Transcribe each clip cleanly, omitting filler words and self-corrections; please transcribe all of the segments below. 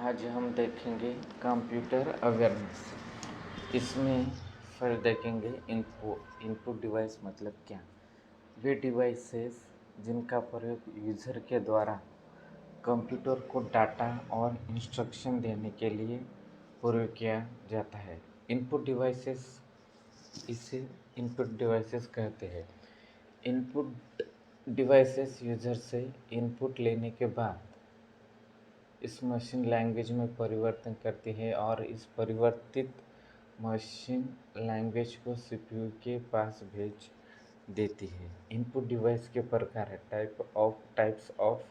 आज हम देखेंगे कंप्यूटर अवेयरनेस। इसमें फिर देखेंगे इनपुट डिवाइस मतलब क्या। वे डिवाइसेस जिनका प्रयोग यूज़र के द्वारा कंप्यूटर को डाटा और इंस्ट्रक्शन देने के लिए प्रयोग किया जाता है। इनपुट डिवाइसेस, इसे इनपुट डिवाइसेस कहते हैं। इनपुट डिवाइसेस यूज़र से इनपुट लेने के बाद इस मशीन लैंग्वेज में परिवर्तन करती है और इस परिवर्तित मशीन लैंग्वेज को सीपीयू के पास भेज देती है। इनपुट डिवाइस के प्रकार है types of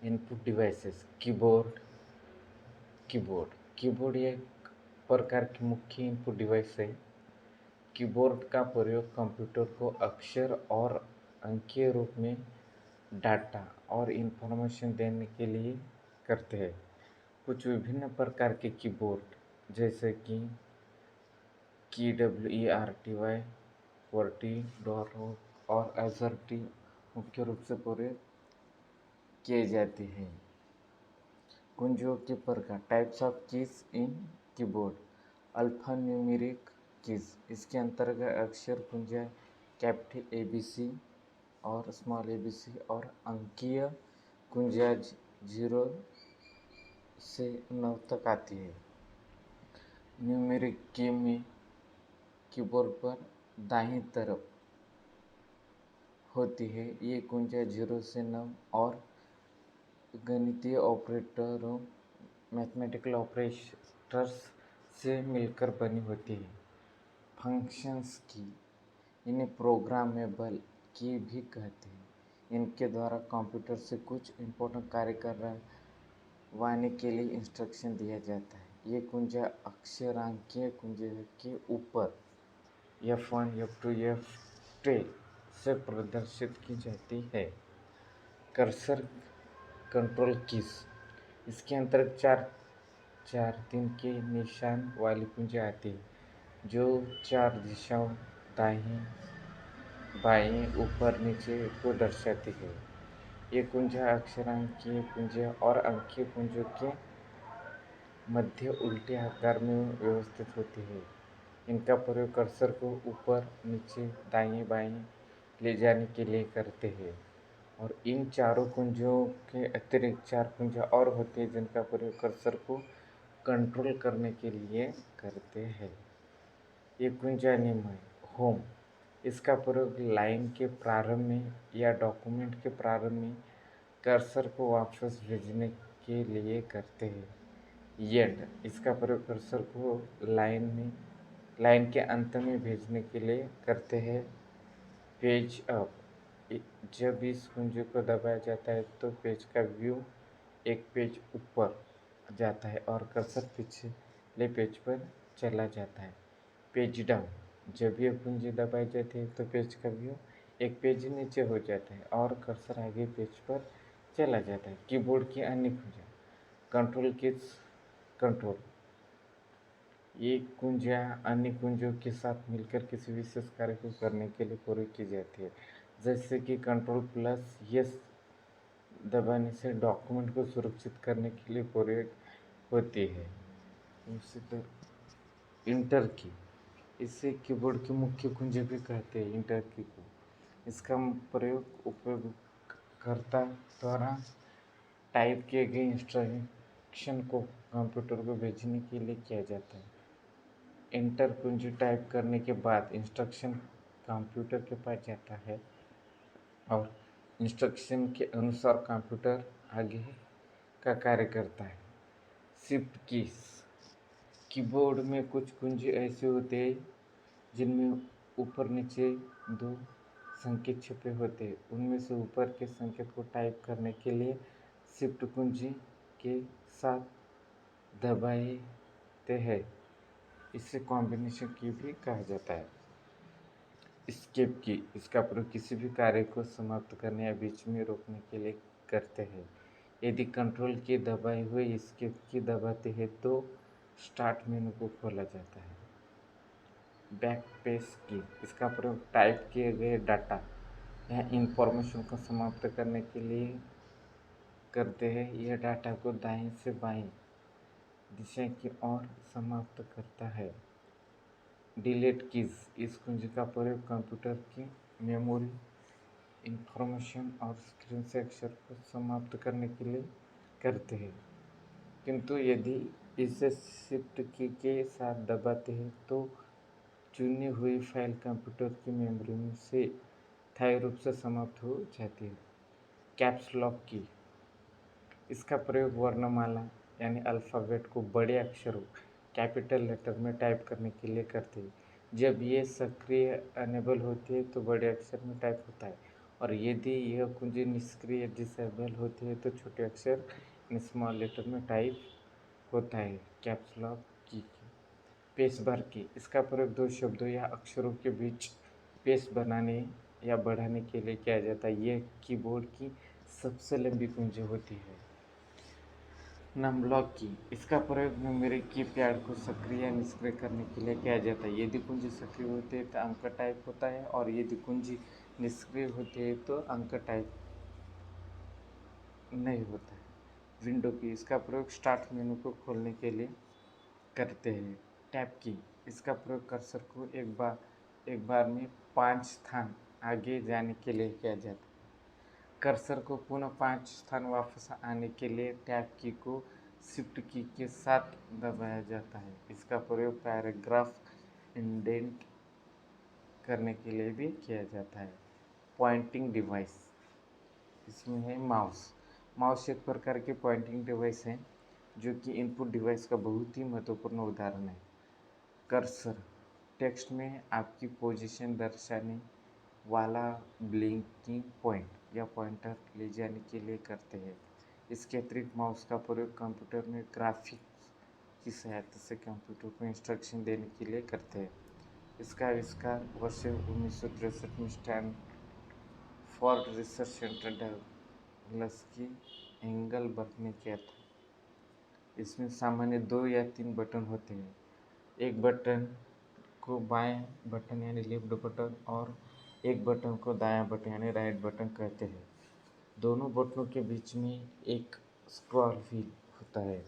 input devices. Keyboard एक प्रकार की मुख्य इनपुट डिवाइस है। कीबोर्ड का प्रयोग कंप्यूटर को अक्षर और अंकीय रूप में डाटा और इंफॉर्मेशन देने के लिए करते हैं। कुछ विभिन्न प्रकार के कीबोर्ड जैसे कि KWERTY, QWERTY और AZERTY मुख्य रूप से प्रयोग किए जाते हैं। कुंजियों के प्रकार types of keys in keyboard. Alpha numeric keys, इसके अंतर्गत अक्षर कुंजियाँ कैपिटल ABC और स्मॉल ABC और अंकीय कुंजियाँ 0 से 9 तक आती है। न्यूमेरिक की में कीबोर्ड पर दाहिनी तरफ होती है। ये कुंजियाँ 0 से 9 और गणितीय ऑपरेटरों मैथमेटिकल ऑपरेटर्स से मिलकर बनी होती है। फंक्शंस की, इन्हें प्रोग्रामेबल की भी कहते हैं। इनके द्वारा कंप्यूटर से कुछ इम्पोर्टेंट कार्य करवाने के लिए इंस्ट्रक्शन दिया जाता है। ये कुंजियाँ अक्षरांकीय कुंजियों के ऊपर F1, F2, F3 से प्रदर्शित की जाती है। कर्सर कंट्रोल कीज, इसके अंतर्गत चार 3 के निशान वाली कुंजियाँ आती है जो 4 दिशाओं दाईं बाईं ऊपर नीचे को दर्शाती है। ये कुंजियाँ अक्षरांकीय कुंजियाँ और अंकीय कुंजियों के मध्य उल्टे आकार में व्यवस्थित होती है। इनका प्रयोग कर्सर को ऊपर नीचे दाईं बाईं ले जाने के लिए करते हैं। और इन चारों कुंजियों के अतिरिक्त 4 कुंजियाँ और होती हैं जिनका प्रयोग कर्सर को कंट्रोल करने के लिए करते हैं। ये कुंजियाँ निम्न है। होम, इसका प्रयोग लाइन के प्रारंभ में या डॉक्यूमेंट के प्रारंभ में कर्सर को वापस भेजने के लिए करते हैं। एंड, इसका प्रयोग कर्सर को लाइन के अंत में भेजने के लिए करते हैं। पेज अप, जब इस कुंजी को दबाया जाता है तो पेज का व्यू एक पेज ऊपर जाता है और कर्सर पिछले पेज पर चला जाता है। पेज डाउन, जब यह कुंजी दबाई जाती है तो पेज का व्यू एक पेज नीचे हो जाता है और कर्सर आगे पेज पर चला जाता है। कीबोर्ड की अन्य कुंजियाँ कंट्रोल कीज। कंट्रोल, ये कुंजियाँ अन्य कुंजियों के साथ मिलकर किसी विशेष कार्य को करने के लिए प्रयोग की जाती है। जैसे कि Ctrl+S दबाने से डॉक्यूमेंट को सुरक्षित करने के लिए प्रयोग होती है। उसी तरह इंटर की, इसे कीबोर्ड की मुख्य कुंजी भी कहते हैं। इंटर की को, इसका प्रयोग उपयोगकर्ता द्वारा टाइप किए गए इंस्ट्रक्शन को कंप्यूटर को भेजने के लिए किया जाता है। एंटर कुंजी टाइप करने के बाद इंस्ट्रक्शन कंप्यूटर के पास जाता है और इंस्ट्रक्शन के अनुसार कंप्यूटर आगे का कार्य करता है। शिफ्ट कीज, कीबोर्ड में कुछ कुंजी ऐसे होते हैं जिनमें ऊपर नीचे 2 संकेत छिपे होते हैं। उनमें से ऊपर के संकेत को टाइप करने के लिए शिफ्ट कुंजी के साथ दबाते हैं। इसे कॉम्बिनेशन की भी कहा जाता है। एस्केप की, इसका प्रयोग किसी भी कार्य को समाप्त करने या बीच में रोकने के लिए करते हैं। यदि कंट्रोल की दबाए हुए एस्केप की दबाते हैं तो स्टार्ट मेनू को खोला जाता है। बैकस्पेस की, इसका प्रयोग टाइप किए गए डाटा या इंफॉर्मेशन को समाप्त करने के लिए करते हैं। यह डाटा को दाएं से बाएं दिशा की ओर समाप्त करता है। डिलीट कीज इस कुंजी का प्रयोग कंप्यूटर की मेमोरी, इंफॉर्मेशन और स्क्रीन से अक्षर को समाप्त करने के लिए करते हैं। किंतु यदि इसे शिफ्ट की के साथ दबाते हैं तो चुनी हुई फाइल कंप्यूटर की मेमोरी में से स्थायी रूप से समाप्त हो जाती है। कैप्स लॉक की इसका प्रयोग वर्णमाला यानी अल्फ़ाबेट को बड़े अक्षरों कैपिटल लेटर में टाइप करने के लिए करते हैं। जब ये सक्रिय अनेबल होती है तो बड़े अक्षर में टाइप होता है, और यदि यह कुंजी निष्क्रिय डिसेबल होती है तो छोटे अक्षर स्मॉल लेटर में टाइप होता है। कैप्स लॉक की पेस बार की इसका प्रयोग दो शब्दों या अक्षरों के बीच पेस बनाने या बढ़ाने के लिए किया जाता है। यह कीबोर्ड की सबसे लंबी कुंजी होती है। नंबलॉक की इसका प्रयोग न्यूमेरिक कीपैड को सक्रिय या निष्क्रिय करने के लिए किया जाता है। यदि कुंजी सक्रिय होती है तो अंक टाइप होता है, और यदि कुंजी निष्क्रिय होती है तो अंक टाइप नहीं होता है। विंडो की इसका प्रयोग स्टार्ट मेनू को खोलने के लिए करते हैं। टैब की इसका प्रयोग कर्सर को एक बार में 5 स्थान आगे जाने के लिए किया जाता है। कर्सर को पुनः 5 स्थान वापस आने के लिए टैब की को शिफ्ट की के साथ दबाया जाता है। इसका प्रयोग पैराग्राफ इंडेंट करने के लिए भी किया जाता है। पॉइंटिंग डिवाइस इसमें है माउस। माउस एक प्रकार के पॉइंटिंग डिवाइस है जो कि इनपुट डिवाइस का बहुत ही महत्वपूर्ण उदाहरण है। कर्सर टेक्स्ट में आपकी पोजीशन दर्शाने वाला ब्लिंकिंग पॉइंट या पॉइंटर ले जाने के लिए करते हैं। इसके अतिरिक्त माउस का प्रयोग कंप्यूटर में ग्राफिक्स की सहायता से कंप्यूटर को इंस्ट्रक्शन देने के लिए करते हैं। इसका आविष्कार वर्ष 1963 में स्टैनफोर्ड रिसर्च सेंटर डगलस की एंगलबर्ग ने किया था। इसमें सामान्य 2 या 3 बटन होते हैं। एक बटन को बाएं बटन यानी लेफ्ट बटन और एक बटन को दायां बटन यानी राइट बटन कहते हैं। दोनों बटनों के बीच में एक स्क्रॉल व्हील होता है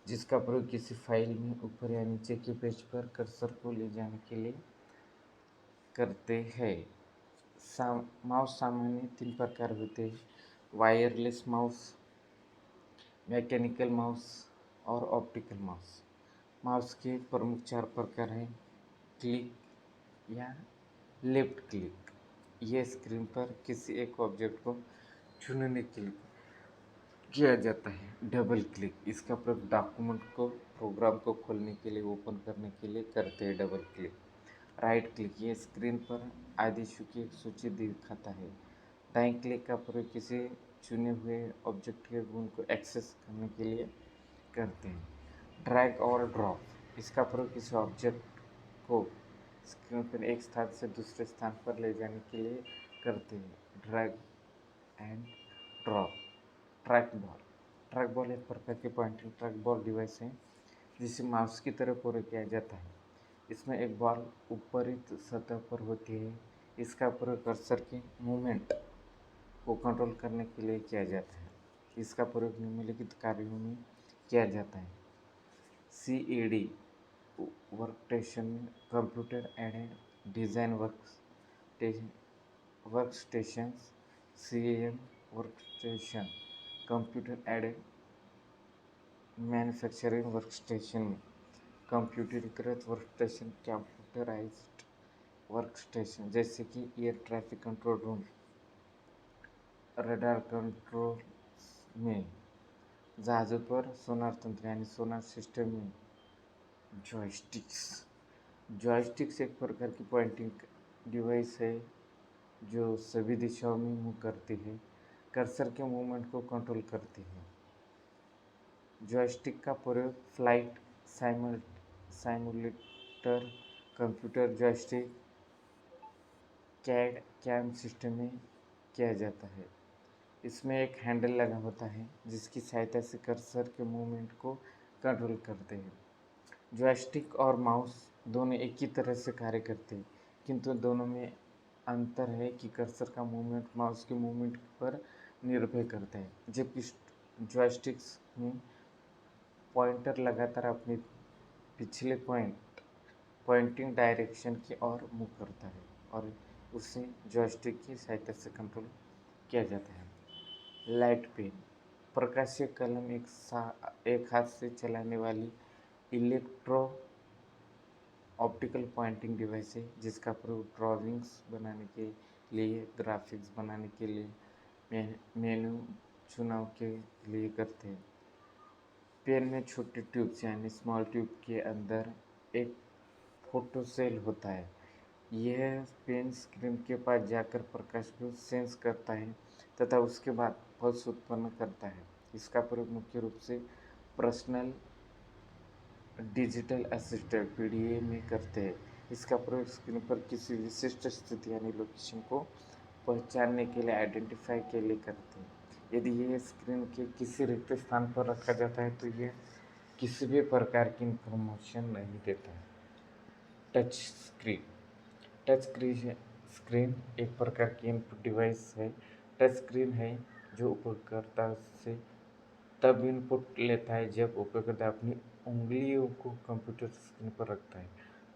जिसका प्रयोग किसी फाइल में ऊपर या नीचे के पेज पर कर्सर को ले जाने के लिए करते हैं। माउस सामान्य 3 प्रकार होते हैं: वायरलेस माउस, मैकेनिकल माउस और ऑप्टिकल माउस। माउस के प्रमुख 4 प्रकार हैं: क्लिक या लेफ्ट क्लिक, ये स्क्रीन पर किसी एक ऑब्जेक्ट को चुनने के लिए किया जाता है। डबल क्लिक इसका प्रयोग डॉक्यूमेंट को प्रोग्राम को खोलने के लिए ओपन करने के लिए करते हैं। Double click. राइट क्लिक ये स्क्रीन पर आदेशों की एक सूची दिखाता है। दाएं क्लिक का प्रयोग किसी चुने हुए ऑब्जेक्ट के गुण को एक्सेस करने के लिए करते हैं। ड्रैग और ड्रॉप इसका प्रयोग किसी ऑब्जेक्ट को स्क्रीन पर एक स्थान से दूसरे स्थान पर ले जाने के लिए करते हैं। Drag and drop. Track ball track ball एक प्रकार की पॉइंटिंग ट्रैक बॉल डिवाइस है जिसे माउस की तरह प्रयोग किया जाता है। इसमें एक बॉल ऊपरी सतह पर होती है। इसका प्रयोग कर्सर के मूवमेंट को कंट्रोल करने के लिए किया जाता है। इसका प्रयोग निम्नलिखित कार्यों में किया जाता है: CAD वर्कस्टेशन में computer aided design workstation, CAM workstation computer aided manufacturing workstation में कंप्यूटरीकृत वर्कस्टेशन, कंप्यूटराइज्ड वर्कस्टेशन जैसे कि air traffic control room, radar control में, जहाज़ों पर सोनार तंत्र यानी सोनार सिस्टम में। जॉयस्टिक्स एक प्रकार की पॉइंटिंग डिवाइस है जो सभी दिशाओं में मूव करती है, कर्सर के मूवमेंट को कंट्रोल करती है। जॉयस्टिक का प्रयोग flight simulator, computer joystick, CAD CAM system में किया जाता है। इसमें एक हैंडल लगा होता है जिसकी सहायता से कर्सर के मूवमेंट को कंट्रोल करते हैं। जॉयस्टिक और माउस दोनों एक ही तरह से कार्य करते हैं, किंतु दोनों में अंतर है कि कर्सर का मूवमेंट माउस के मूवमेंट पर निर्भर करता है, जबकि जॉयस्टिक्स में पॉइंटर लगातार अपनी पिछले पॉइंटिंग डायरेक्शन की ओर मूव करता है और उसे जॉयस्टिक की सहायता से कंट्रोल किया जाता है। लाइट पेन प्रकाशीय कलम एक हाथ से चलाने वाली इलेक्ट्रो ऑप्टिकल पॉइंटिंग डिवाइस है जिसका प्रयोग ड्राइंग्स बनाने के लिए, ग्राफिक्स बनाने के लिए, मेनू चुनाव के लिए करते हैं। पेन में छोटे ट्यूब्स यानी स्मॉल ट्यूब के अंदर एक फोटो सेल होता है। यह पेन स्क्रीन के पास जाकर प्रकाश को सेंस करता है तथा उसके बाद पल्स उत्पन्न करता है। इसका प्रयोग मुख्य रूप से पर्सनल डिजिटल असिस्टेंट पीडीए में करते हैं। इसका प्रयोग स्क्रीन पर किसी विशिष्ट स्थिति यानी लोकेशन को पहचानने के लिए, आइडेंटिफाई के लिए करते हैं। यदि यह स्क्रीन के किसी रिक्त स्थान पर रखा जाता है तो यह किसी भी प्रकार की इंफॉर्मेशन नहीं देता है। टच स्क्रीन स्क्रीन एक प्रकार की इनपुट डिवाइस है। टच स्क्रीन है जो उपयोगकर्ता से तब इनपुट लेता है जब उपयोगकर्ता अपनी उंगलियों को कंप्यूटर स्क्रीन पर रखता है।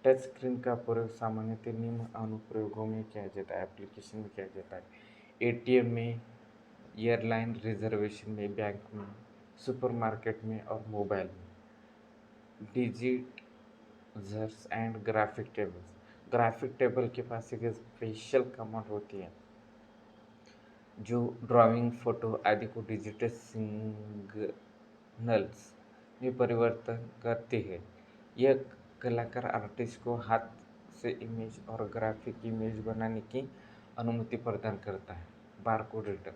टच स्क्रीन का प्रयोग सामान्यतः निम्न अनुप्रयोगों में किया जाता है, एप्लीकेशन में किया जाता है: एटीएम में, एयरलाइन रिजर्वेशन में, बैंक में, सुपरमार्केट में और मोबाइल में। Digitizers and graphic tables graphic table के पास एक स्पेशल कमांड होती है जो ड्राइंग, फोटो आदि को डिजिटल सिग्नल्स में परिवर्तन करती है। यह कलाकार आर्टिस्ट को हाथ से इमेज और ग्राफिक इमेज बनाने की अनुमति प्रदान करता है। बारकोड रीडर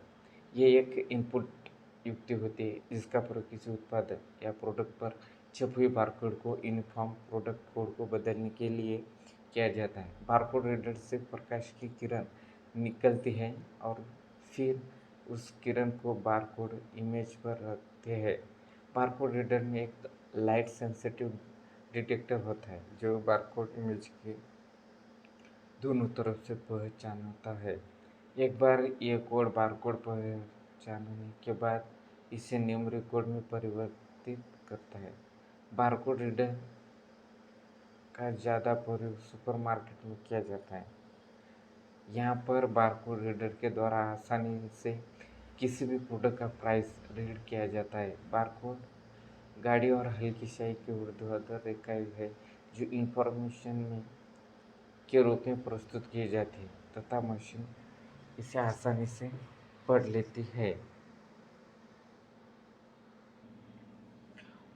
ये एक इनपुट युक्ति होती है जिसका प्रयोग किसी उत्पाद या प्रोडक्ट पर छपे हुए बारकोड को यूनिफॉर्म प्रोडक्ट कोड को बदलने के लिए किया जाता है। बारकोड रीडर से प्रकाश की किरण निकलती है और फिर उस किरण को बारकोड इमेज पर रखते हैं। बारकोड रीडर में एक लाइट सेंसिटिव डिटेक्टर होता है जो बारकोड इमेज के दोनों तरफ से पहचानता है। एक बार ये कोड बारकोड पहचानने के बाद इसे न्यूमेरिक कोड में परिवर्तित करता है। बारकोड रीडर का ज़्यादा प्रयोग सुपरमार्केट में किया जाता है। यहाँ पर बारकोड रीडर के द्वारा आसानी से किसी भी प्रोडक्ट का प्राइस रीड किया जाता है। बारकोड गाढ़ी और हल्की स्याही की ऊर्ध्वाधर रेखाएं है जो इंफॉर्मेशन में के रूप में प्रस्तुत की जाती है तथा मशीन इसे आसानी से पढ़ लेती है।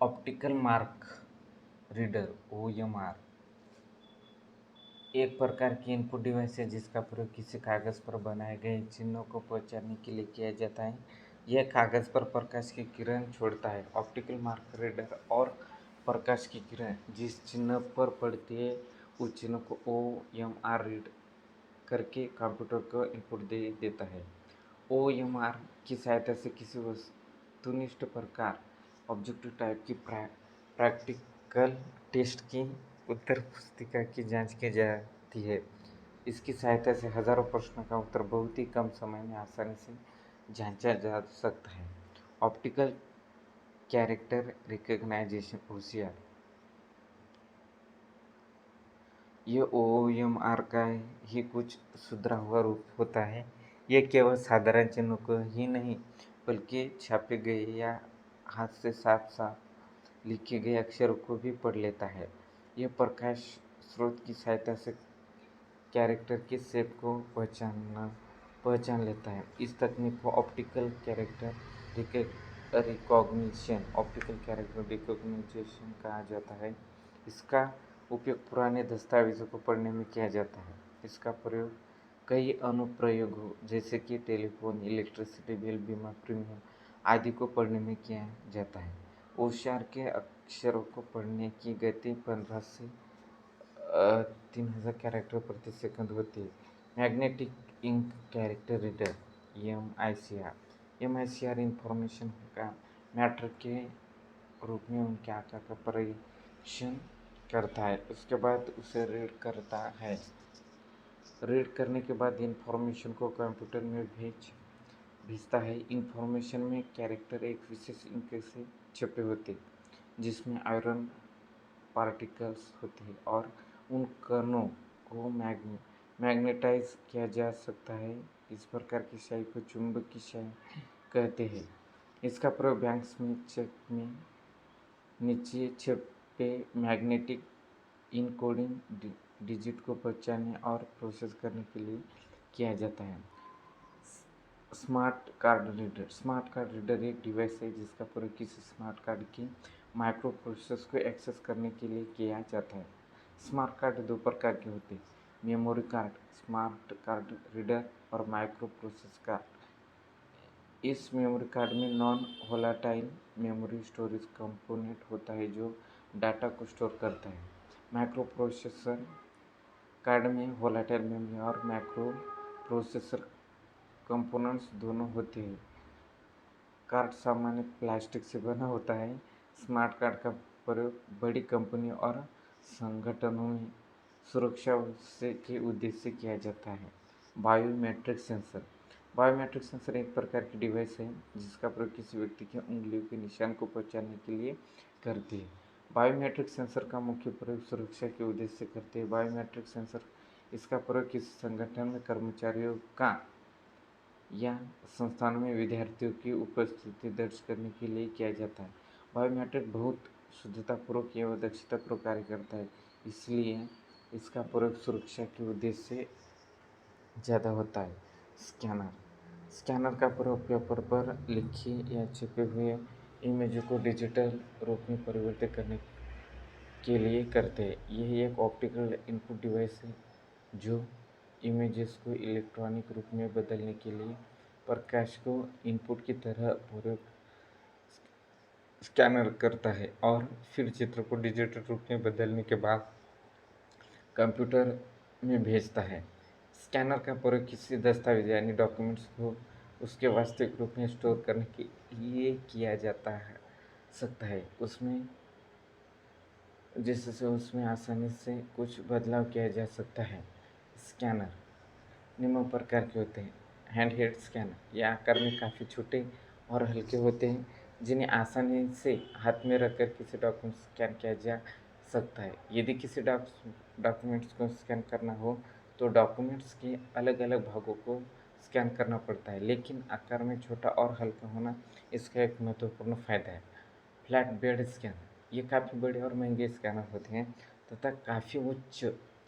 ऑप्टिकल मार्क रीडर (OMR) एक प्रकार की इनपुट डिवाइस है जिसका प्रयोग किसी कागज पर बनाए गए चिन्हों को पहचानने के लिए किया जाता है। यह कागज पर प्रकाश की किरण छोड़ता है। ऑप्टिकल मार्क रीडर और प्रकाश की किरण जिस चिन्ह पर पड़ती है उस चिन्ह को OMR रीड करके कंप्यूटर को इनपुट दे देता है। OMR की सहायता से किसी वस्तुनिष्ठ प्रकार ऑब्जेक्टिव टाइप की प्रैक्टिकल टेस्ट की उत्तर पुस्तिका की जांच की जाती है। इसकी सहायता से हजारों प्रश्नों का उत्तर बहुत ही कम समय में आसानी से जांचा जा सकता है। ऑप्टिकल कैरेक्टर रिकग्नाइजेशन (OCR) ये OMR का ही कुछ सुधरा हुआ रूप होता है। यह केवल साधारण चिन्हों को ही नहीं बल्कि छापे गए या हाथ से साफ साफ लिखे गए अक्षरों को भी पढ़ लेता है। यह प्रकाश स्रोत की सहायता से कैरेक्टर के शेप को पहचान लेता है। इस तकनीक को ऑप्टिकल कैरेक्टर रिकॉग्निशन कहा जाता है। इसका उपयोग पुराने दस्तावेजों को पढ़ने में किया जाता है। इसका प्रयोग कई अनुप्रयोगों जैसे कि टेलीफोन, इलेक्ट्रिसिटी बिल, बीमा प्रीमियम आदि को पढ़ने में किया जाता है। OCR के अक्षरों को पढ़ने की गति 15 से 3000 कैरेक्टर प्रति सेकंड होती है। Magnetic ink character reader MICR information का मैटर के रूप में उनके आकार का परीक्षण करता है, उसके बाद उसे रीड करता है। रीड करने के बाद इंफॉर्मेशन को कंप्यूटर में भेजता है। इंफॉर्मेशन में कैरेक्टर एक विशेष इंक से छपे होते हैं। जिसमें आयरन पार्टिकल्स होते हैं और उन कणों को मैग्नेटाइज किया जा सकता है। इस प्रकार की स्याही को चुंबकीय स्याही कहते हैं। इसका प्रयोग बैंक में चेक में नीचे छपे मैग्नेटिक इनकोडिंग डिजिट को पहचानने और प्रोसेस करने के लिए किया जाता है। स्मार्ट कार्ड रीडर एक डिवाइस है जिसका प्रयोग किसी स्मार्ट कार्ड की माइक्रो प्रोसेसर को एक्सेस करने के लिए किया जाता है। स्मार्ट कार्ड दो प्रकार के होते हैं: memory card, smart card reader और माइक्रो प्रोसेसर कार्ड। इस मेमोरी कार्ड में non volatile memory storage component होता है जो डाटा को स्टोर करता है। माइक्रो प्रोसेसर कार्ड में वोलेटाइल मेमोरी और माइक्रो प्रोसेसर कंपोनेंट्स दोनों होते हैं। कार्ड सामान्य प्लास्टिक से बना होता है। स्मार्ट कार्ड का प्रयोग बड़ी कंपनियों और संगठनों में सुरक्षा के उद्देश्य से किया जाता है। बायोमेट्रिक सेंसर एक प्रकार की डिवाइस है जिसका प्रयोग किसी व्यक्ति की उंगलियों के निशान को पहचानने के लिए करती है। बायोमेट्रिक सेंसर का मुख्य प्रयोग सुरक्षा के उद्देश्य से करते हैं। बायोमेट्रिक सेंसर इसका प्रयोग किसी संगठन में कर्मचारियों का या संस्थानों में विद्यार्थियों की उपस्थिति दर्ज करने के लिए किया जाता है। बायोमेट्रिक बहुत शुद्धतापूर्वक एवं दक्षतापूर्वक कार्य करता है, इसलिए इसका प्रयोग सुरक्षा के उद्देश्य से ज़्यादा होता है। स्कैनर का प्रयोग पेपर पर लिखी या छपे हुए इमेज को डिजिटल रूप में परिवर्तित करने के लिए करते हैं। यह एक ऑप्टिकल इनपुट डिवाइस है जो इमेजेस को इलेक्ट्रॉनिक रूप में बदलने के लिए प्रकाश को इनपुट की तरह पूरक स्कैनर करता है और फिर चित्र को डिजिटल रूप में बदलने के बाद कंप्यूटर में भेजता है। स्कैनर का प्रयोग किसी दस्तावेज यानी डॉक्यूमेंट्स को उसके वास्तविक रूप में स्टोर करने के लिए किया जाता है सकता है जिससे उसमें आसानी से कुछ बदलाव किया जा सकता है। स्कैनर निम्न प्रकार के होते हैं: हैंडहेल्ड स्कैनर, ये आकार में काफ़ी छोटे और हल्के होते हैं जिन्हें आसानी से हाथ में रखकर किसी डॉक्यूमेंट स्कैन किया जा सकता है। यदि किसी डॉक्यूमेंट्स को स्कैन करना हो तो डॉक्यूमेंट्स के अलग अलग भागों को स्कैन करना पड़ता है, लेकिन आकार में छोटा और हल्का होना इसका एक महत्वपूर्ण फायदा है। फ्लैट बेड स्कैनर, ये काफ़ी बड़े और महंगे स्कैनर होते हैं तथा काफ़ी उच्च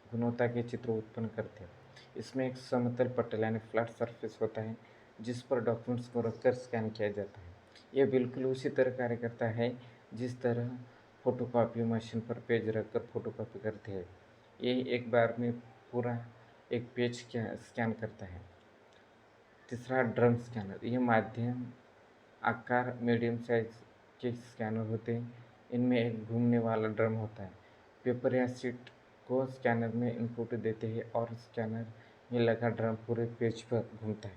गुणवत्ता के चित्र उत्पन्न करते हैं। इसमें एक समतल पटल यानी फ्लैट सरफेस होता है जिस पर डॉक्यूमेंट्स को रखकर स्कैन किया जाता है। यह बिल्कुल उसी तरह कार्य करता है जिस तरह फोटोकॉपी मशीन पर पेज रखकर फोटोकॉपी करते हैं। ये एक बार में पूरा एक पेज स्कैन करता है। तीसरा, ड्रम स्कैनर, ये माध्यम आकार मीडियम साइज के स्कैनर होते हैं। इनमें एक घूमने वाला ड्रम होता है। पेपर या शीट को स्कैनर में इनपुट देते हैं और स्कैनर में लगा ड्रम पूरे पेज पर घूमता है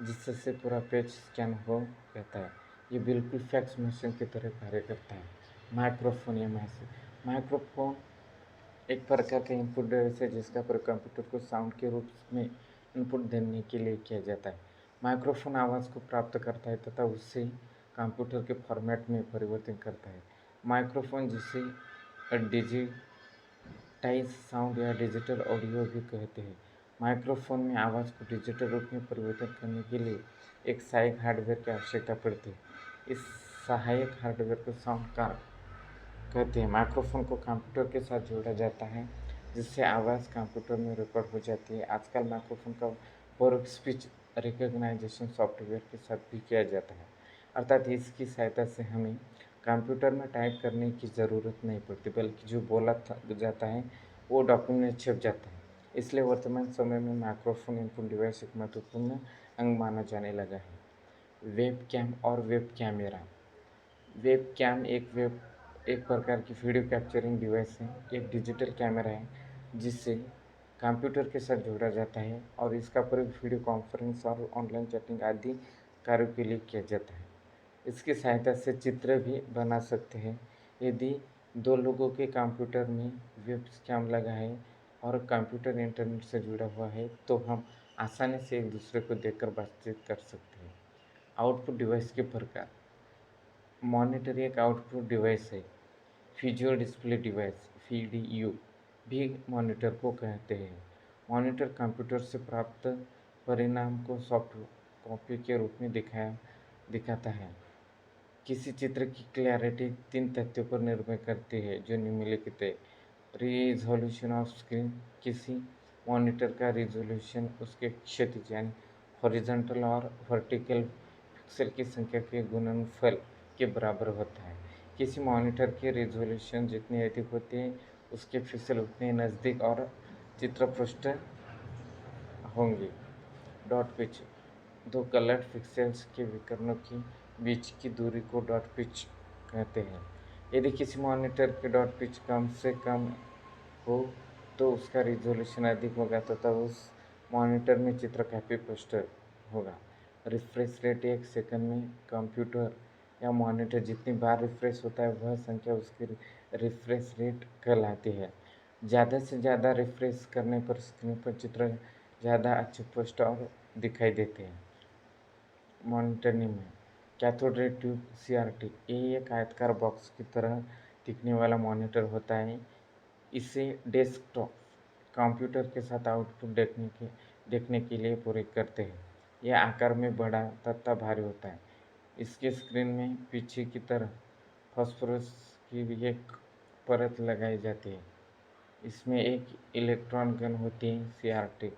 जिससे पूरा पेज स्कैन हो जाता है। ये बिल्कुल फैक्स मशीन की तरह कार्य करता है। माइक्रोफोन एक प्रकार का इनपुट डिवाइस है जिसका प्रयोग कंप्यूटर को साउंड के रूप में इनपुट देने के लिए किया जाता है। माइक्रोफोन आवाज़ को प्राप्त करता है तथा उसे कंप्यूटर के फॉर्मेट में परिवर्तित करता है। माइक्रोफोन, जिसे डिजिटाइज साउंड या डिजिटल ऑडियो भी कहते हैं, माइक्रोफोन में आवाज़ को डिजिटल रूप में परिवर्तित करने के लिए एक सहायक हार्डवेयर की आवश्यकता पड़ती है। इस सहायक हार्डवेयर को साउंड कार्ड कहते हैं। माइक्रोफोन को कंप्यूटर के साथ जोड़ा जाता है जिससे आवाज़ कंप्यूटर में रिकॉर्ड हो जाती है। आजकल माइक्रोफोन का प्रयोग स्पीच रिकग्नाइजेशन सॉफ्टवेयर के साथ भी किया जाता है, अर्थात इसकी सहायता से हमें कंप्यूटर में टाइप करने की ज़रूरत नहीं पड़ती बल्कि जो बोला जाता है वो डॉक्यूमेंट में छप जाता है। इसलिए वर्तमान समय में माइक्रोफोन इनपुट डिवाइस एक महत्वपूर्ण अंग माना जाने लगा है। वेब कैम और वेब कैमरा। वेब कैम एक प्रकार की वीडियो कैप्चरिंग डिवाइस है। एक डिजिटल कैमरा है जिससे कंप्यूटर के साथ जोड़ा जाता है और इसका प्रयोग वीडियो कॉन्फ्रेंस और ऑनलाइन चैटिंग आदि कार्यों के लिए किया जाता है। इसकी सहायता से चित्र भी बना सकते हैं। यदि दो लोगों के कंप्यूटर में वेब कैम लगा है और कंप्यूटर इंटरनेट से जुड़ा हुआ है तो हम आसानी से एक दूसरे को देखकर बातचीत कर सकते हैं। आउटपुट डिवाइस के प्रकार। मॉनिटर एक आउटपुट डिवाइस है विजुअल डिस्प्ले डिवाइस (VDU) भी मॉनिटर को कहते हैं। मॉनिटर कंप्यूटर से प्राप्त परिणाम को सॉफ्ट कॉपी के रूप में दिखाता है। किसी चित्र की क्लैरिटी 3 तथ्यों पर निर्भर करती है जो निम्नलिखित है। रिज़ॉल्यूशन ऑफ स्क्रीन: किसी मॉनिटर का रिज़ॉल्यूशन उसके क्षैतिज यानी हॉरिजॉन्टल और वर्टिकल पिक्सेल की संख्या के गुणनफल के बराबर होता है। किसी मॉनिटर की रिज़ॉल्यूशन जितनी अधिक होती है उसके पिक्सेल उतने नज़दीक और चित्रपृष्ठ होंगे। डॉट पिच: दो कलर्ड पिक्सेल्स के विकर्णों के बीच की दूरी को डॉट पिच कहते हैं। यदि किसी मॉनिटर की डॉट पिच कम से कम हो तो उसका रिज़ॉल्यूशन अधिक होगा तथा उस मॉनिटर में चित्र काफ़ी स्पष्ट होगा। रिफ्रेश रेट: एक सेकंड में कंप्यूटर या मॉनिटर जितनी बार रिफ्रेश होता है वह संख्या उसकी रिफ्रेश रेट कहलाती है। ज़्यादा से ज़्यादा रिफ्रेश करने पर स्क्रीन पर चित्र ज़्यादा अच्छे स्पष्ट और दिखाई देते हैं। मॉनिटरिंग में कैथोड रे ट्यूब (CRT) ये एक आयताकार बॉक्स की तरह दिखने वाला मॉनिटर होता है। इसे डेस्कटॉप कंप्यूटर के साथ आउटपुट देखने के लिए प्रयोग करते हैं। यह आकार में बड़ा तथा भारी होता है। इसके स्क्रीन में पीछे की तरफ फास्फोरस की एक परत लगाई जाती है। इसमें एक इलेक्ट्रॉन गन होती है। CRT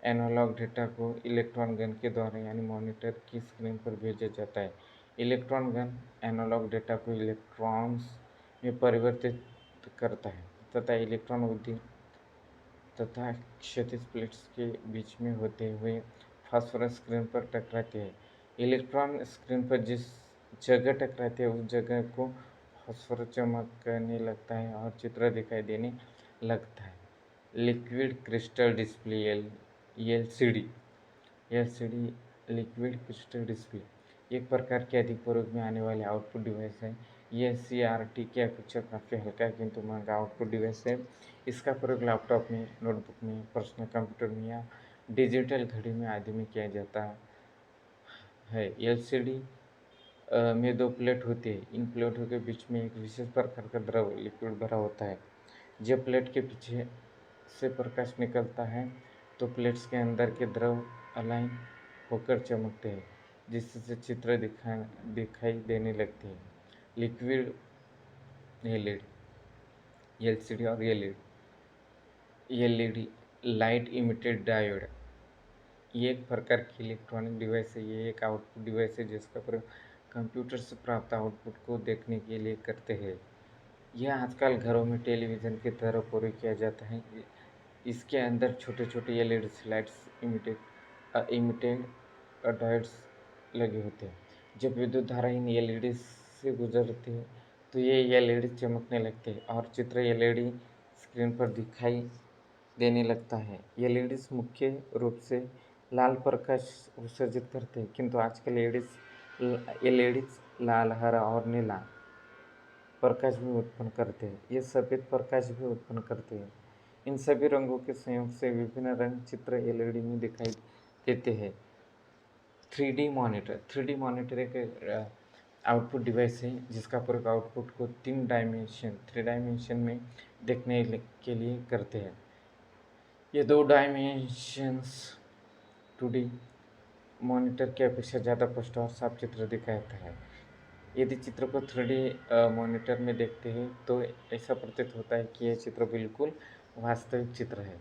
एनालॉग डेटा को इलेक्ट्रॉन गन के द्वारा यानी मॉनिटर की स्क्रीन पर भेजा जाता है। इलेक्ट्रॉन गन एनालॉग डेटा को इलेक्ट्रॉन्स में परिवर्तित करता है तथा इलेक्ट्रॉन उद्दीन तथा क्षैतिज प्लेट्स के बीच में होते हुए फास्फोरस स्क्रीन पर टकराते हैं। इलेक्ट्रॉन स्क्रीन पर जिस जगह टकराते हैं उस जगह को फास्फोरस चमकने लगता है और चित्र दिखाई देने लगता है। Liquid crystal display LCD liquid crystal display एक प्रकार के अधिक प्रयोग में आने वाले आउटपुट डिवाइस है। यह CRT की अपेक्षा काफ़ी हल्का किंतु महंगा आउटपुट डिवाइस है। इसका प्रयोग लैपटॉप में, नोटबुक में, पर्सनल कंप्यूटर में या डिजिटल घड़ी में आदि में किया जाता है। LCD में दो प्लेट होती है। इन प्लेटों के बीच में एक विशेष प्रकार का द्रव लिक्विड भरा होता है। जब प्लेट के पीछे से प्रकाश निकलता है तो प्लेट्स के अंदर के द्रव अलाइन होकर चमकते हैं जिससे चित्र दिखाई देने लगते हैं। लिक्विड LCD और LED लाइट इमिटेड डायोड ये एक प्रकार की इलेक्ट्रॉनिक डिवाइस है। ये एक आउटपुट डिवाइस है जिसका प्रयोग कंप्यूटर से प्राप्त आउटपुट को देखने के लिए करते हैं। यह आजकल घरों में टेलीविज़न की तरह प्रयोग किया जाता है। इसके अंदर छोटे छोटे LED स्लाइड्स इमिटेड डायोड्स लगे होते हैं। जब विद्युत धारा इन LED से गुजरती है तो ये LED चमकने लगते हैं और चित्र LED स्क्रीन पर दिखाई देने लगता है। LEDs मुख्य रूप से लाल प्रकाश उत्सर्जित करते हैं किंतु आजकल LEDs लाल, हरा और नीला प्रकाश भी उत्पन्न करते हैं। ये सफ़ेद प्रकाश भी उत्पन्न करते हैं। इन सभी रंगों के संयोग से विभिन्न रंग चित्र LED में दिखाई देते हैं। 3D मॉनिटर एक आउटपुट डिवाइस है जिसका प्रयोग आउटपुट को 3 डायमेंशन में देखने के लिए करते हैं। ये 2 डायमेंशंस 2D मॉनिटर की अपेक्षा ज़्यादा स्पष्ट और साफ चित्र दिखाता है। यदि चित्र को 3D मॉनिटर में देखते हैं तो ऐसा प्रतीत होता है कि यह चित्र बिल्कुल वास्तविक चित्र है।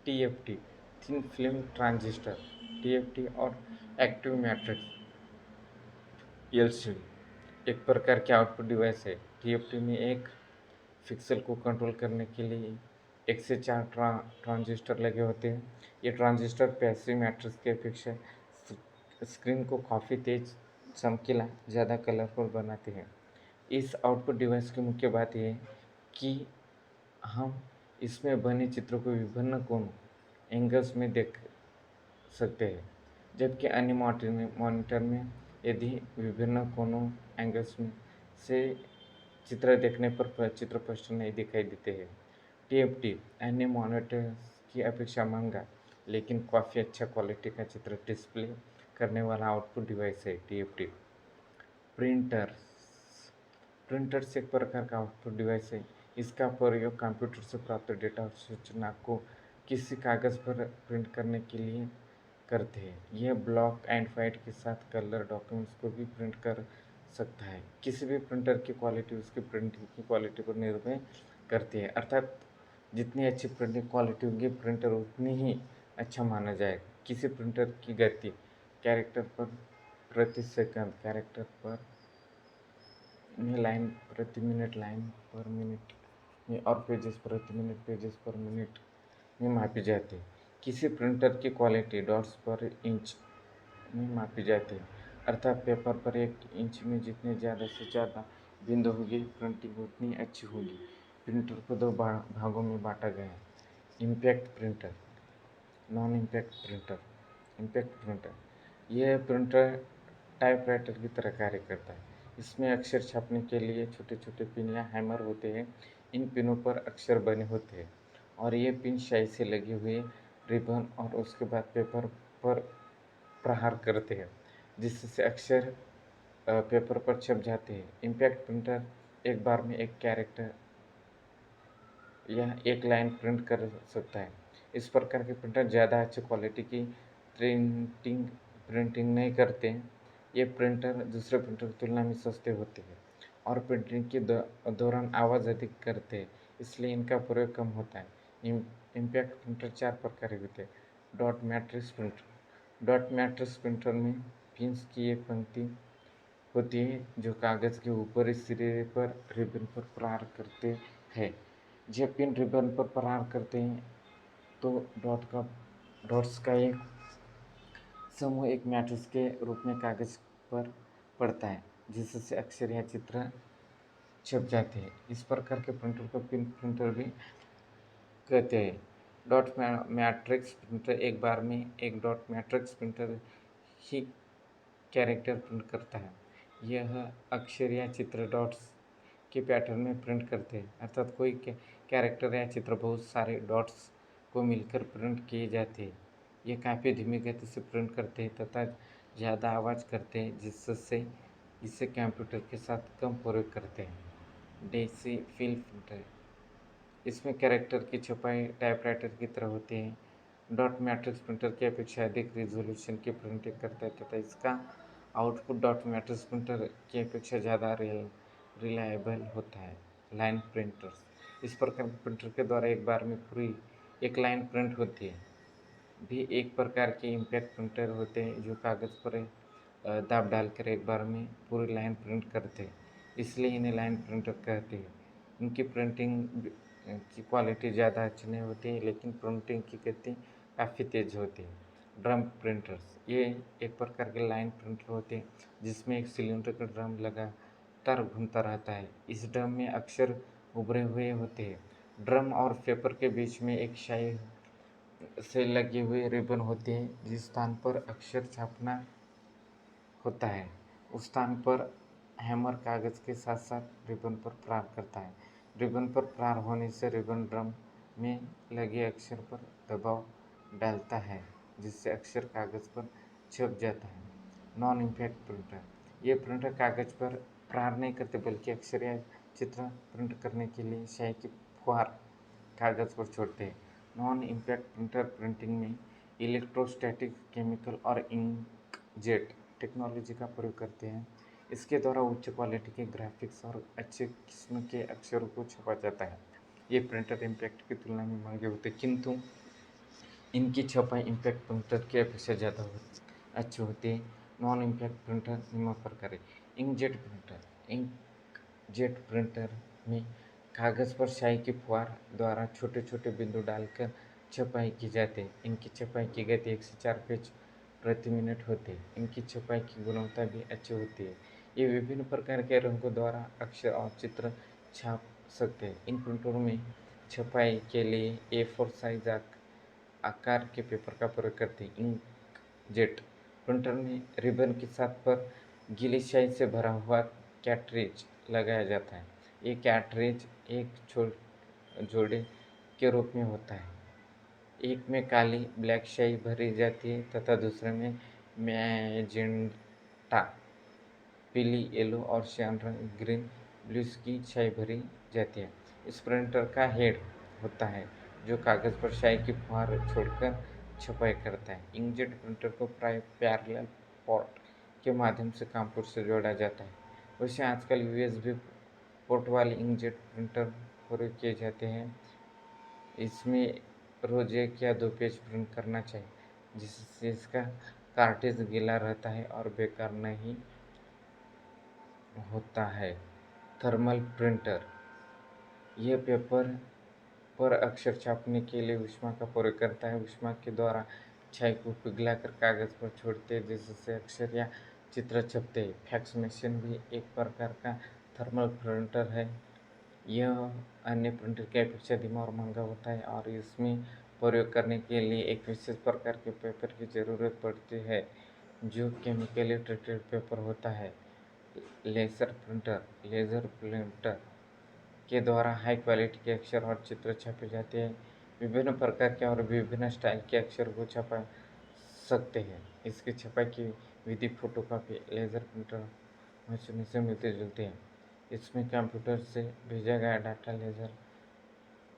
TFT thin film transistor TFT और एक्टिव मैट्रिक्स LCD एक प्रकार के आउटपुट डिवाइस है। TFT में एक पिक्सेल को कंट्रोल करने के लिए 1 से 4 ट्रांजिस्टर लगे होते हैं। ये ट्रांजिस्टर पैसिव मैट्रिक्स की अपेक्षा स्क्रीन को काफ़ी तेज, चमकीला, ज़्यादा कलरफुल बनाते हैं। इस आउटपुट डिवाइस की मुख्य बात यह है कि हम इसमें बने चित्रों को विभिन्न कोणों एंगल्स में देख सकते हैं, जबकि अन्य मॉनिटर में यदि विभिन्न कोणों एंगल्स में से चित्र देखने पर चित्र स्पष्ट नहीं दिखाई देते हैं। TFT अन्य मॉनिटर्स की अपेक्षा महंगा लेकिन काफ़ी अच्छा क्वालिटी का चित्र डिस्प्ले करने वाला आउटपुट डिवाइस है। TFT प्रिंटर्स प्रिंटर्स एक प्रकार का आउटपुट डिवाइस है। इसका प्रयोग कंप्यूटर से प्राप्त डेटा और सूचना को किसी कागज़ पर प्रिंट करने के लिए करते हैं। यह ब्लॉक एंड व्हाइट के साथ कलर डॉक्यूमेंट्स को भी प्रिंट कर सकता है। किसी भी प्रिंटर की क्वालिटी उसकी प्रिंटिंग की क्वालिटी पर निर्भर करती है, अर्थात जितनी अच्छी प्रिंटिंग क्वालिटी होगी प्रिंटर उतनी ही अच्छा माना जाएगा। किसी प्रिंटर की गति कैरेक्टर पर प्रति सेकंड कैरेक्टर पर में लाइन प्रति मिनट लाइन पर मिनट में और पेजेस प्रति मिनट पेजेस पर मिनट में मापी जाती है। किसी प्रिंटर की क्वालिटी डॉट्स पर इंच में मापी जाती है, अर्थात पेपर पर 1 इंच में जितने ज़्यादा से ज़्यादा बिंदु होंगे प्रिंटिंग उतनी अच्छी होगी। प्रिंटर को दो भागों में बांटा गया है: impact printer, non impact printer. Impact printer यह प्रिंटर टाइपराइटर की तरह कार्य करता है। इसमें अक्षर छापने के लिए छोटे छोटे पिन या हैमर होते हैं। इन पिनों पर अक्षर बने होते हैं और ये पिन स्याही से लगे हुए रिबन और उसके बाद पेपर पर प्रहार करते हैं, जिससे अक्षर पेपर पर छप जाते हैं। इम्पैक्ट प्रिंटर एक बार में एक कैरेक्टर या एक लाइन प्रिंट कर सकता है। इस प्रकार के प्रिंटर ज़्यादा अच्छी क्वालिटी की प्रिंटिंग प्रिंटिंग नहीं करते। ये प्रिंटर दूसरे प्रिंटर की तुलना में सस्ते होते हैं और प्रिंटिंग के दौरान आवाज़ अधिक करते हैं, इसलिए इनका प्रयोग कम होता है। इम्पैक्ट प्रिंटर 4 प्रकार के होते हैं। Dot matrix printer. Dot matrix printer में पिन्स की एक पंक्ति होती है जो कागज़ के ऊपरी सिरे पर रिबन पर प्रहार करते हैं। जब पिन रिबन पर प्रहार करते हैं तो डॉट्स का एक समूह एक मैट्रिक्स के रूप में कागज़ पर पड़ता है, जिससे अक्षर या चित्र छप जाते हैं। इस प्रकार के प्रिंटर को पिन प्रिंटर भी कहते हैं। डॉट मैट्रिक्स प्रिंटर एक बार में एक डॉट मैट्रिक्स प्रिंटर ही कैरेक्टर प्रिंट करता है। यह अक्षर या चित्र डॉट्स के पैटर्न में प्रिंट करते हैं, अर्थात कोई कैरेक्टर या चित्र बहुत सारे डॉट्स को मिलकर प्रिंट किए जाते हैं। ये काफ़ी धीमी गति से प्रिंट करते हैं तथा ज़्यादा आवाज़ करते हैं, जिससे इसे कंप्यूटर के साथ कम प्रयोग करते हैं। डेसिफिल प्रिंटर इसमें कैरेक्टर की छपाई टाइपराइटर की तरह होती है। डॉट मैट्रिक्स प्रिंटर की अपेक्षा अधिक रिजोल्यूशन की प्रिंटिंग करता है तथा इसका आउटपुट डॉट मैट्रिक्स प्रिंटर की अपेक्षा ज़्यादा रिलायबल होता है। लाइन प्रिंटर्स इस प्रकार के प्रिंटर के द्वारा एक बार में पूरी एक लाइन प्रिंट होती है। भी एक प्रकार के इम्पैक्ट प्रिंटर होते हैं जो कागज़ पर दाब डालकर एक बार में पूरी लाइन प्रिंट करते हैं, इसलिए इन्हें लाइन प्रिंटर कहते हैं। इनकी प्रिंटिंग की क्वालिटी ज़्यादा अच्छी नहीं होती है, लेकिन प्रिंटिंग की गति काफ़ी तेज़ होती है। ड्रम प्रिंटर्स ये एक प्रकार के लाइन प्रिंटर होते हैं जिसमें एक सिलेंडर का ड्रम लगातार घूमता रहता है। इस ड्रम में अक्षर उभरे हुए होते हैं। ड्रम और पेपर के बीच में एक स्याही से लगे हुए रिबन होते हैं। जिस स्थान पर अक्षर छापना होता है उस स्थान पर हैमर कागज़ के साथ साथ रिबन पर प्रहार करता है। रिबन पर प्रहार होने से रिबन ड्रम में लगे अक्षर पर दबाव डालता है, जिससे अक्षर कागज़ पर छप जाता है। नॉन इम्पैक्ट प्रिंटर ये प्रिंटर कागज़ पर प्रहार नहीं करते बल्कि अक्षर या चित्र प्रिंट करने के लिए स्याही की फुहार कागज़ पर छोड़ते हैं। नॉन इम्पैक्ट प्रिंटर प्रिंटिंग में इलेक्ट्रोस्टैटिक, केमिकल और इंकजेट टेक्नोलॉजी का प्रयोग करते हैं। इसके द्वारा उच्च क्वालिटी के ग्राफिक्स और अच्छे किस्म के अक्षरों को छपा जाता है। ये प्रिंटर इम्पैक्ट की तुलना में महंगे होते हैं, किंतु इनकी छपाई इम्पैक्ट प्रिंटर की अपेक्षा ज़्यादा अच्छी होती है। नॉन इम्पैक्ट प्रिंटर निम्न प्रकार है। इंकजेट प्रिंटर इंकजेट प्रिंटर में कागज़ पर स्याही की फुहार द्वारा छोटे छोटे बिंदु डालकर छपाई की जाती है। इनकी छपाई की गति 1 से 4 पेज प्रति मिनट होती है। इनकी छपाई की गुणवत्ता भी अच्छी होती है। ये विभिन्न प्रकार के रंगों द्वारा अक्षर और चित्र छाप सकते हैं। इन प्रिंटरों में छपाई के लिए A4 साइज आकार के पेपर का प्रयोग करते हैं। इंकजेट प्रिंटर में रिबन के साथ पर गीली स्याही से भरा हुआ कैट्रिज लगाया जाता है। ये कैट्रिज एक जोड़े के रूप में होता है। एक में काली ब्लैक स्याही भरी जाती है तथा दूसरे में मैजेंटा, पीली, येलो और श्याम रंग ग्रीन ब्लूस की स्याही भरी जाती है। इस प्रिंटर का हेड होता है जो कागज़ पर स्याही की फुहार छोड़कर छपाई करता है। इंकजेट प्रिंटर को प्राय पैरेलल पोर्ट के माध्यम से कंप्यूटर से जोड़ा जाता है। वैसे आजकल यूएसबी पोर्ट वाले इंकजेट प्रिंटर प्रयोग किए जाते हैं। इसमें रोज 1 या 2 पेज प्रिंट करना चाहिए, जिससे इसका कार्ट्रिज गीला रहता है और बेकार नहीं होता है। थर्मल प्रिंटर यह पेपर पर अक्षर छापने के लिए ऊष्मा का प्रयोग करता है। ऊष्मा के द्वारा स्याही को पिघलाकर कागज पर छोड़ते हैं, जिससे अक्षर या चित्र छपते हैं। फैक्स मशीन भी एक प्रकार का थर्मल प्रिंटर है। यह अन्य प्रिंटर की अपेक्षा धीमा और महंगा होता है और इसमें प्रयोग करने के लिए एक विशेष प्रकार के पेपर की ज़रूरत पड़ती है, जो केमिकली ट्रीटेड पेपर होता है। लेज़र प्रिंटर के द्वारा हाई क्वालिटी के अक्षर और चित्र छापे जाते हैं। विभिन्न प्रकार के और विभिन्न स्टाइल के अक्षर को छपा सकते हैं। इसकी छपाई की विधि फोटोकॉपी लेज़र प्रिंटर मशीन से मिलते जुलते हैं। इसमें कंप्यूटर से भेजा गया डाटा लेज़र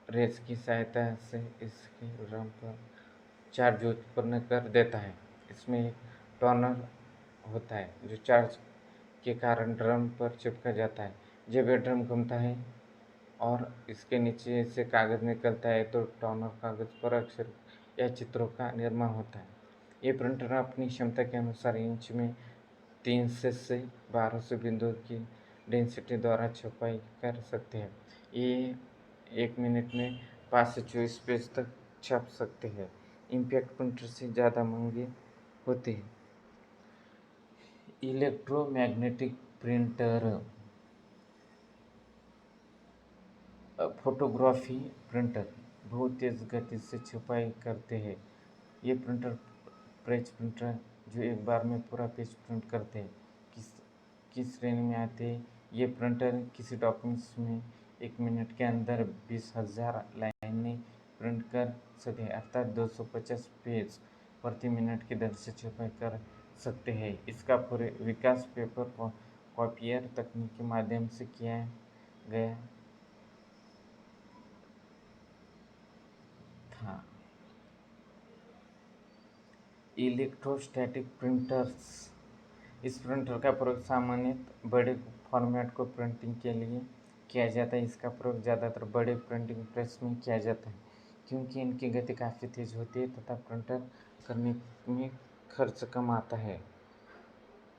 रेज की सहायता से इसके ड्रम पर चार्ज उत्पन्न कर देता है। इसमें एक टर्नर होता है जो चार्ज के कारण ड्रम पर चिपका जाता है। जब यह ड्रम घूमता है और इसके नीचे से कागज़ निकलता है तो टर्नर कागज़ पर अक्षर या चित्रों का निर्माण होता है। ये प्रिंटर अपनी क्षमता के अनुसार इंच में 300 से 1200 बिंदुओं की डेंसिटी द्वारा छपाई कर सकते हैं। ये 1 मिनट में 5 से 24 पेज तक छप सकते हैं। इम्पैक्ट प्रिंटर से ज़्यादा महंगे होते हैं। इलेक्ट्रोमैग्नेटिक प्रिंटर फोटोग्राफी प्रिंटर बहुत तेज़ गति से छपाई करते हैं। ये प्रिंटर पेज प्रिंटर जो एक बार में पूरा पेज प्रिंट करते हैं किस श्रेणी में आते हैं। ये प्रिंटर किसी डॉक्यूमेंट्स में 1 मिनट के अंदर 20,000 लाइनें प्रिंट कर सकते हैं, अर्थात 250 पेज प्रति मिनट की दर से छपाई कर सकते हैं। इसका पूरे विकास पेपर कॉपियर तकनीक के माध्यम से किया गया था। इलेक्ट्रोस्टैटिक प्रिंटर्स इस प्रिंटर का प्रयोग सामान्यतः बड़े फॉर्मेट को प्रिंटिंग के लिए किया जाता है। इसका प्रयोग ज़्यादातर बड़े प्रिंटिंग प्रेस में किया जाता है, क्योंकि इनकी गति काफ़ी तेज़ होती है तथा प्रिंटर करने में खर्च कम आता है।